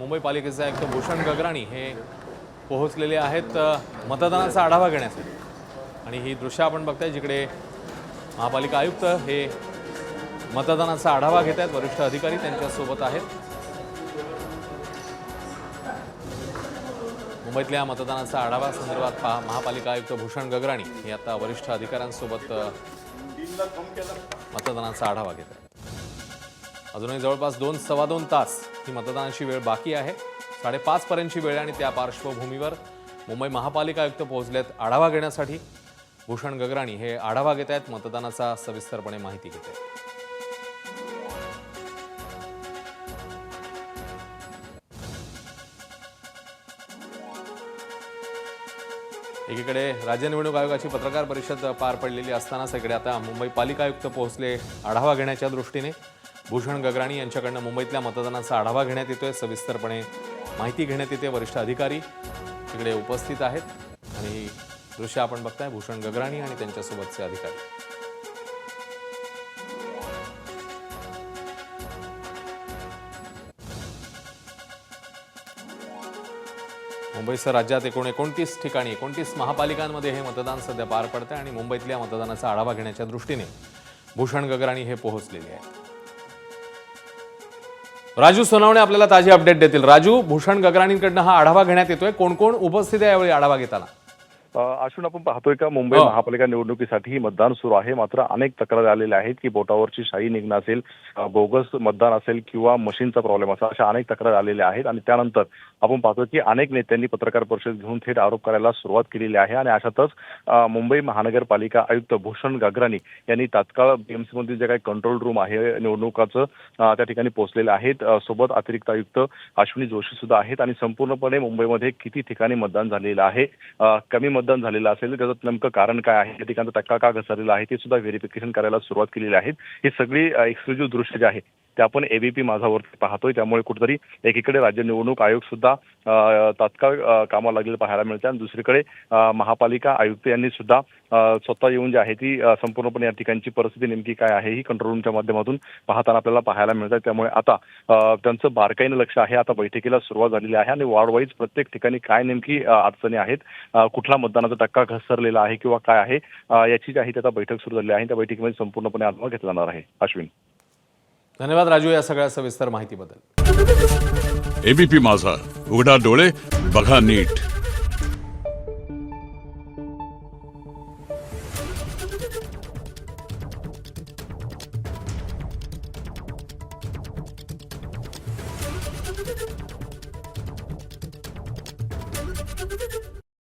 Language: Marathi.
मुंबई पालिकेचे आयुक्त भूषण गगराणी हे पोहोचलेले आहेत मतदानाचा आढावा घेण्यासाठी। आणि ही दृश्य आपण बघताय जिकडे महापालिका आयुक्त हे मतदानाचा आढावा घेत आहेत, वरिष्ठ अधिकारी त्यांच्यासोबत आहेत। मुंबईतल्या मतदानाचा आढावा संदर्भात महापालिका आयुक्त भूषण गगराणी हे आता वरिष्ठ अधिकाऱ्यांसोबत मतदानाचा आढावा घेत आहेत। अजूनही जवळपास 2-2.25 तास ही मतदानाची वेळ बाकी आहे। 5:30 पर्यंतची वेळ आणि त्या पार्श्वभूमीवर मुंबई महापालिका आयुक्त पोहोचलेत आढावा घेण्यासाठी। भूषण गगराणी हे आढावा घेत आहेत, मतदानाचा सविस्तरपणे माहिती घेत आहेत। एकीकडे राज्य निवडणूक आयोगाची पत्रकार परिषद पार पडलेली असतानाच इकडे आता मुंबई पालिका आयुक्त पोहोचले आढावा घेण्याच्या दृष्टीने। भूषण गगराणी यांच्याकडनं मुंबईतल्या मतदानाचा आढावा घेण्यात येतोय, सविस्तरपणे माहिती घेण्यात येते। वरिष्ठ अधिकारी इकडे उपस्थित आहेत आणि ही दृश्य आपण बघताय, भूषण गगराणी आणि त्यांच्यासोबतचे अधिकारी। मुंबईसह राज्यात 29 ठिकाणी 29 महापालिकांमध्ये हे मतदान सध्या पार पडते आणि मुंबईतल्या मतदानाचा आढावा घेण्याच्या दृष्टीने भूषण गगराणी हे पोहोचलेले आहेत। राजू सोनावणे आपल्याला ताजी अपडेट देतील। राजू, भूषण गगराणींकडनं हा आढावा घेण्यात येतोय, कोण कोण उपस्थित आहे यावेळी आढावा घेताना? अश्विन, आपण पाहतोय का मुंबई महापालिका निवडणुकीसाठी मतदान सुरू आहे, मात्र अनेक तक्रारी आलेल्या आहेत की बोटावरची शाई निघणं असेल, बोगस मतदान असेल किंवा मशीनचा प्रॉब्लेम असेल, अशा अनेक तक्रारी आलेल्या आहेत। आणि त्यानंतर आपण पाहतोय की अनेक नेत्यांनी पत्रकार परिषद घेऊन थेट आरोप करायला सुरुवात केलेली आहे। आणि अशातच मुंबई महानगरपालिका आयुक्त भूषण गगराणी यांनी तात्काळ बीएमसी मध्ये जे काही कंट्रोल रूम आहे निवडणुकाचं त्या ठिकाणी पोहोचलेले आहेत। सोबत अतिरिक्त आयुक्त अश्विनी जोशी सुद्धा आहेत आणि संपूर्णपणे मुंबईमध्ये किती ठिकाणी मतदान झालेलं आहे, कमी मतदान झालेलं असेल त्याचं नेमकं कारण काय आहे, या ठिकाणचा टक्का का घसरलेला आहे ते सुद्धा व्हेरिफिकेशन करायला सुरुवात केलेली आहे। ही सगळी एक्सक्लुझिव्ह दृश्य जे आहे ते आपण एबीपी माझावरती पाहतोय। त्यामुळे कुठेतरी एकीकडे राज्य निवडणूक आयोग सुद्धा तात्काळ कामाला लागलेलं पाहायला मिळतं आणि दुसरीकडे महापालिका आयुक्त यांनी सुद्धा स्वतः येऊन जी आहे ती संपूर्णपणे या ठिकाणची परिस्थिती नेमकी काय आहे ही कंट्रोल रूमच्या माध्यमातून पाहताना आपल्याला पाहायला मिळतं। त्यामुळे आता त्यांचं बारकाईनं लक्ष आहे, आता बैठकीला सुरुवात झालेली आहे आणि वॉर्ड वाईज प्रत्येक ठिकाणी काय नेमकी अडचणी आहेत, कुठला मतदानाचा टक्का घसरलेला आहे किंवा काय आहे याची जी आहे त्याचा बैठक सुरू झाली आहे। त्या बैठकीमध्ये संपूर्णपणे आढावा घेतला जाणार आहे। अश्विन, धन्यवाद राजू या सगळ्या सविस्तर माहितीबद्दल। एबीपी माझा, उघडा डोळे बघा नीट।